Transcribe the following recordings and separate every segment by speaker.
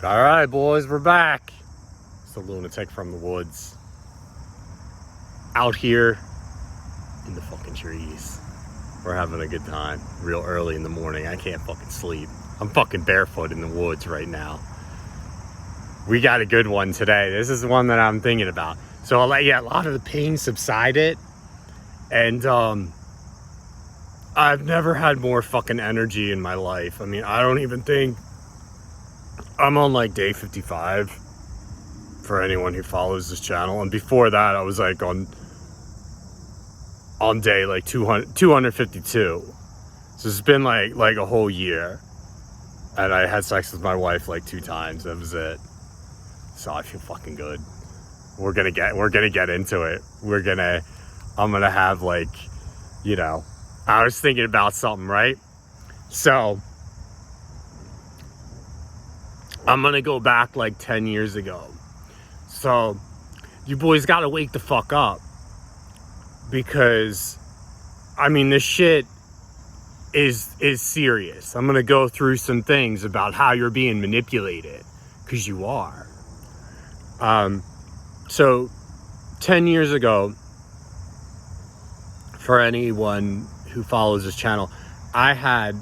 Speaker 1: All right, boys, we're back. It's the lunatic from the woods. Out here in the fucking trees. We're having a good time. Real early in the morning. I can't fucking sleep. I'm fucking barefoot in the woods right now. We got a good one today. This is one that I'm thinking about. So, a lot of the pain subsided. And, I've never had more fucking energy in my life. I mean, I don't even think... I'm on like day 55 for anyone who follows this channel. And before that, I was like on day like 252. So it's been like a whole year. And I had sex with my wife like 2 times. That was it. So I feel fucking good. We're gonna get into it. I'm gonna have like, I was thinking about something, right? So I'm gonna go back like 10 years ago. So you boys gotta wake the fuck up. Because, I mean, this shit is serious. I'm gonna go through some things about how you're being manipulated. Because you are. So 10 years ago, for anyone who follows this channel, I had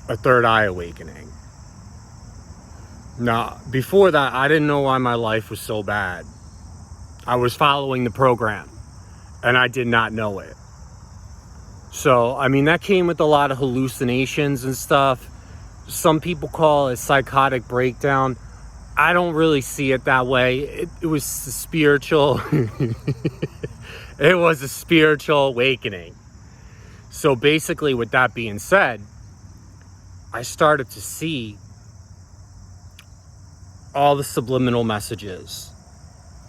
Speaker 1: a third eye awakening. Now, before that, I didn't know why my life was so bad. I was following the program, and I did not know it. So, I mean, that came with a lot of hallucinations and stuff. Some people call it psychotic breakdown. I don't really see it that way. It was spiritual. It was a spiritual awakening. So basically, with that being said, I started to see all the subliminal messages.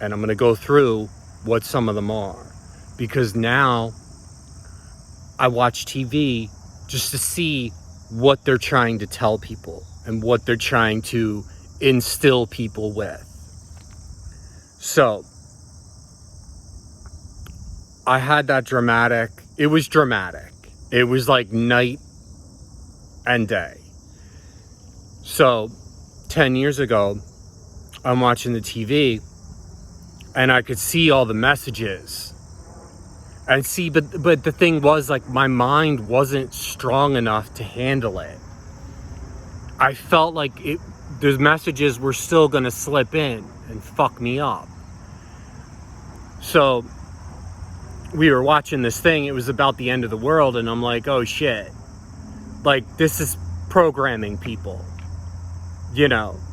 Speaker 1: And I'm going to go through what some of them are. Because now I watch TV just to see what they're trying to tell people and what they're trying to instill people with. So I had that dramatic. It was dramatic. It was like night and day. So 10 years ago, I'm watching the TV and I could see all the messages and see, but the thing was, like, my mind wasn't strong enough to handle it. I felt like those messages were still going to slip in and fuck me up. So we were watching this thing. It was about the end of the world. And I'm like, oh shit. Like, this is programming people,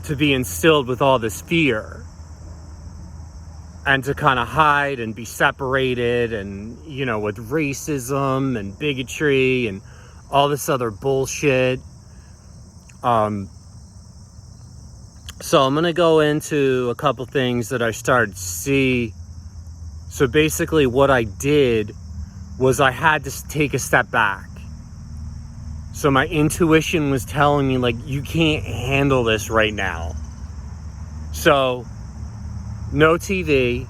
Speaker 1: to be instilled with all this fear. And to kind of hide and be separated and, with racism and bigotry and all this other bullshit. So I'm going to go into a couple things that I started to see. So basically what I did was I had to take a step back. So my intuition was telling me, like, you can't handle this right now. So no TV,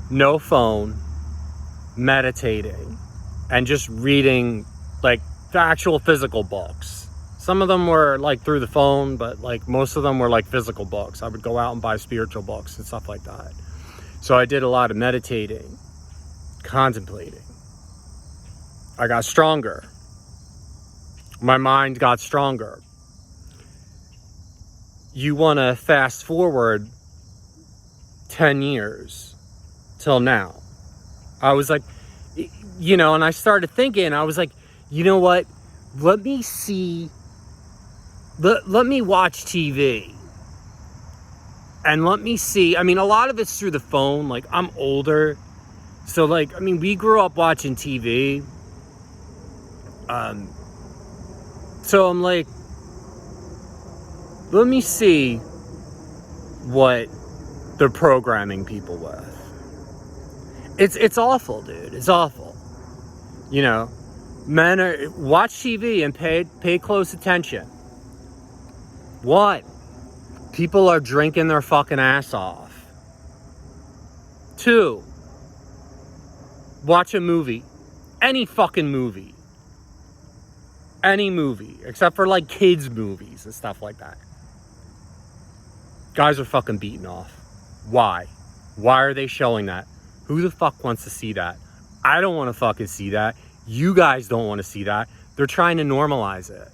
Speaker 1: no phone, meditating, and just reading, like, the actual physical books. Some of them were like through the phone, but like most of them were like physical books. I would go out and buy spiritual books and stuff like that. So I did a lot of meditating, contemplating. I got stronger. My mind got stronger. You want to fast forward 10 years till now. I was like, and I started thinking, I was like, you know what? Let me see. Let me watch TV. And let me see. I mean, a lot of it's through the phone. Like, I'm older. So, like, I mean, we grew up watching TV. So I'm like, let me see what they're programming people with. It's awful, dude. It's awful. Men watch TV and pay close attention. 1, people are drinking their fucking ass off. 2, watch a movie. Any fucking movie. Any movie. Except for like kids movies and stuff like that. Guys are fucking beaten off. Why? Why are they showing that? Who the fuck wants to see that? I don't want to fucking see that. You guys don't want to see that. They're trying to normalize it.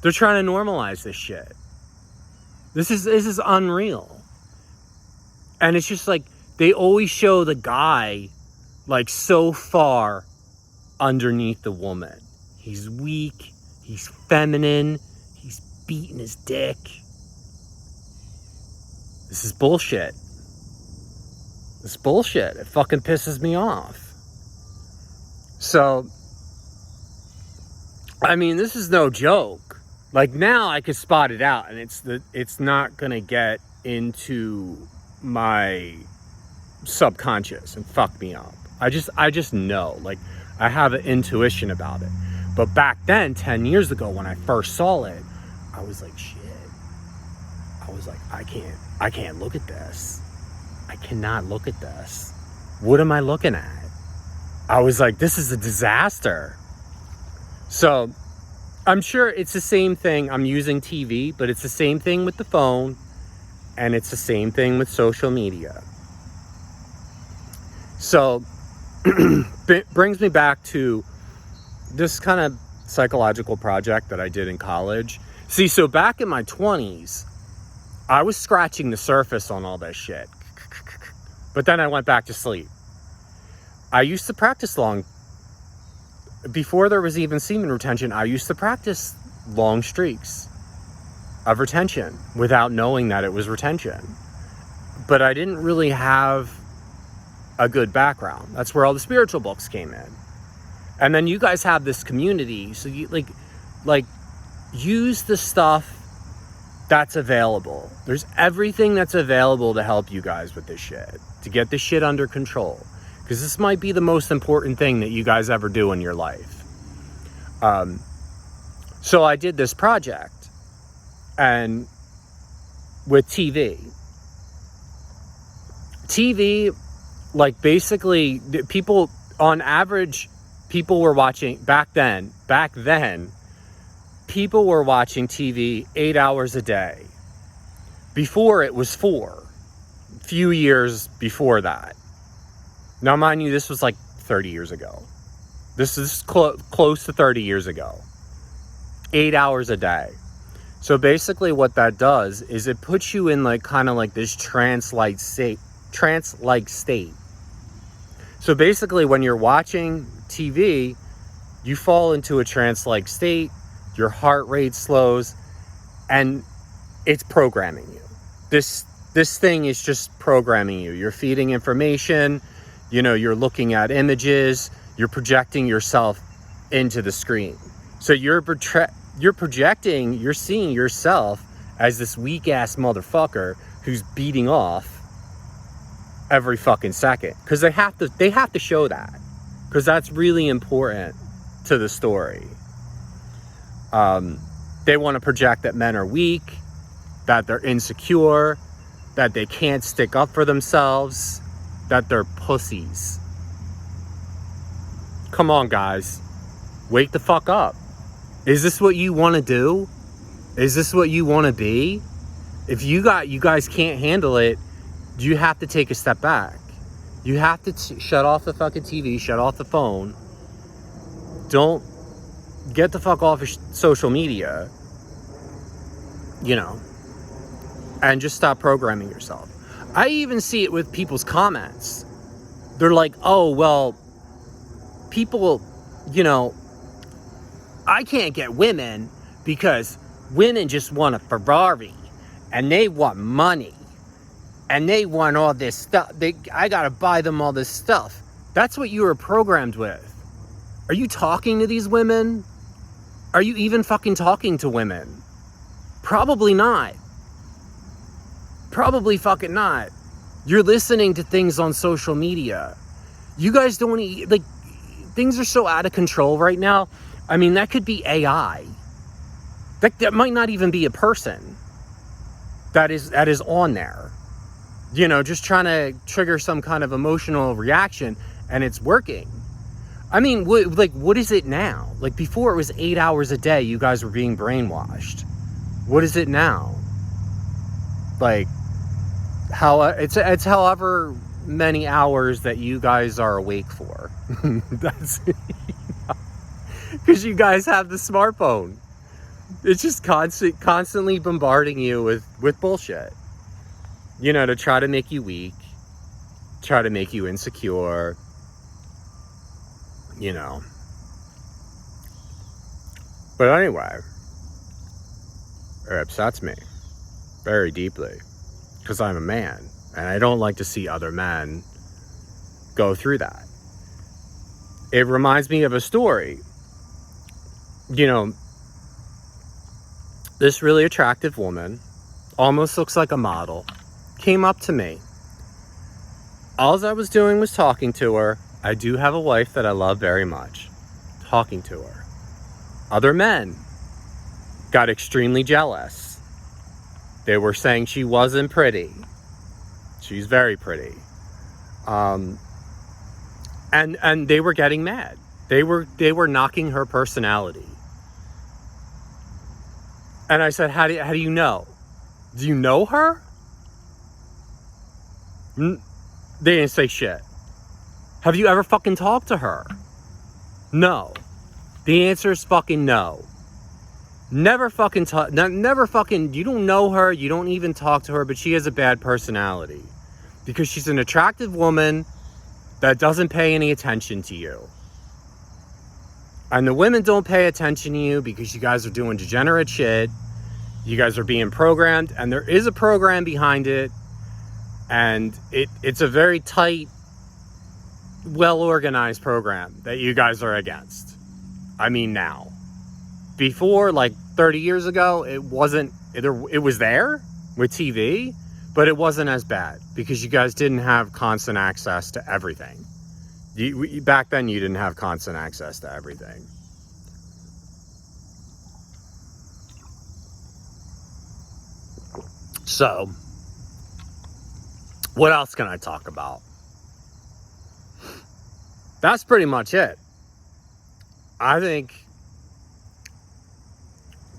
Speaker 1: They're trying to normalize this shit. This is unreal. And it's just like, they always show the guy like so far underneath the woman. He's weak. He's feminine. He's beating his dick. This is bullshit. This is bullshit. It fucking pisses me off. So, I mean, this is no joke. Like, now I could spot it out, and it's not gonna get into my subconscious and fuck me up. I just know. Like, I have an intuition about it. But back then, 10 years ago, when I first saw it, I was like, shit. I was like, I can't look at this. I cannot look at this. What am I looking at? I was like, this is a disaster. So I'm sure it's the same thing. I'm using TV, but it's the same thing with the phone, and it's the same thing with social media. So it brings me back to this kind of psychological project that I did in college. See, so back in my 20s, I was scratching the surface on all this shit. But then I went back to sleep. I used to practice before there was even semen retention, I used to practice long streaks of retention without knowing that it was retention. But I didn't really have a good background. That's where all the spiritual books came in. And then you guys have this community, so you like use the stuff that's available. There's everything that's available to help you guys with this shit, to get this shit under control. Because this might be the most important thing that you guys ever do in your life. So I did this project, and with TV, like, basically, people, on average, people were watching, back then, people were watching TV 8 hours a day. Before, it was 4. A few years before that. Now, mind you, this was like 30 years ago. This is close to 30 years ago. 8 hours a day. So basically what that does is it puts you in like kind of like this trance-like state. So basically when you're watching TV, you fall into a trance-like state, your heart rate slows, and it's programming you. This thing is just programming you. You're feeding information, you know, you're looking at images, you're projecting yourself into the screen. So you're seeing yourself as this weak-ass motherfucker who's beating off every fucking second. Because they have to show that. Because that's really important to the story. They want to project that men are weak, that they're insecure, that they can't stick up for themselves, that they're pussies. Come on, guys. Wake the fuck up. Is this what you want to do? Is this what you want to be? If you guys can't handle it, you have to take a step back. You have to shut off the fucking TV, shut off the phone. Don't get the fuck off of social media, you know, and just stop programming yourself. I even see it with people's comments. They're like, oh, well, people, you know, I can't get women because women just want a Ferrari and they want money and they want all this stuff. I gotta buy them all this stuff. That's what you were programmed with. Are you talking to these women? Are you even fucking talking to women? Probably not. Probably fucking not. You're listening to things on social media. You guys don't like, things are so out of control right now. I mean, that could be AI. That might not even be a person that is on there. You know, just trying to trigger some kind of emotional reaction, and it's working. I mean, what is it now? Like, before it was 8 hours a day, you guys were being brainwashed. What is it now? Like, it's however many hours that you guys are awake for. That's because you guys have the smartphone. It's just constantly bombarding you with bullshit. You know, to try to make you weak, try to make you insecure, you know. But anyway, it upsets me very deeply because I'm a man and I don't like to see other men go through that. It reminds me of a story. You know, this really attractive woman, almost looks like a model, came up to me. All I was doing was talking to her. I do have a wife that I love very much. Talking to her. Other men got extremely jealous. They were saying she wasn't pretty. She's very pretty. And they were getting mad. They were knocking her personality. And I said, how do you know? Do you know her? They didn't say shit. Have you ever fucking talked to her? No. The answer is fucking no. Never fucking you don't know her, you don't even talk to her, but she has a bad personality. Because she's an attractive woman that doesn't pay any attention to you. And the women don't pay attention to you because you guys are doing degenerate shit. You guys are being programmed, and there is a program behind it. And it's a very tight, well-organized program that you guys are against. I mean now. Before, like 30 years ago, it wasn't, it was there with TV, but it wasn't as bad because you guys didn't have constant access to everything. Back then, you didn't have constant access to everything. So, what else can I talk about? That's pretty much it. I think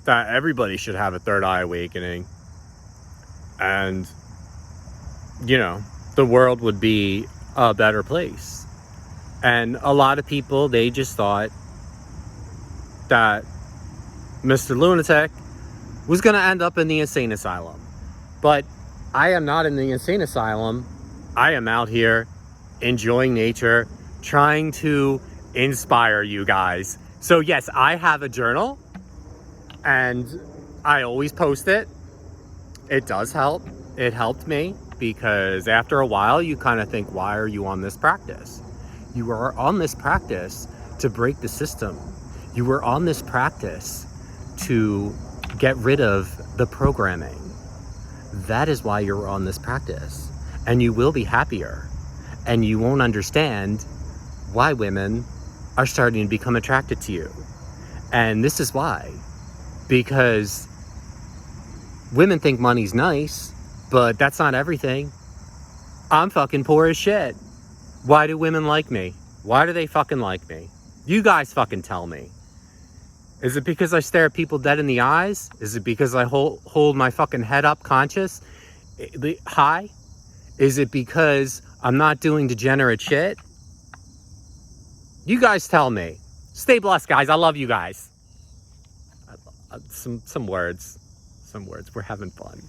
Speaker 1: that everybody should have a third eye awakening. And, you know, the world would be a better place. And a lot of people, they just thought that Mr. Lunatic was going to end up in the insane asylum. But I am not in the insane asylum. I am out here enjoying nature, trying to inspire you guys. So yes, I have a journal and I always post it. It does help. It helped me because after a while you kind of think, why are you on this practice? You are on this practice to break the system. You were on this practice to get rid of the programming. That is why you're on this practice. And you will be happier. And you won't understand why women are starting to become attracted to you. And this is why. Because women think money's nice, but that's not everything. I'm fucking poor as shit. Why do women like me? Why do they fucking like me? You guys fucking tell me. Is it because I stare at people dead in the eyes? Is it because I hold my fucking head up conscious? High? Is it because I'm not doing degenerate shit? You guys tell me. Stay blessed, guys. I love you guys. Some words. We're having fun.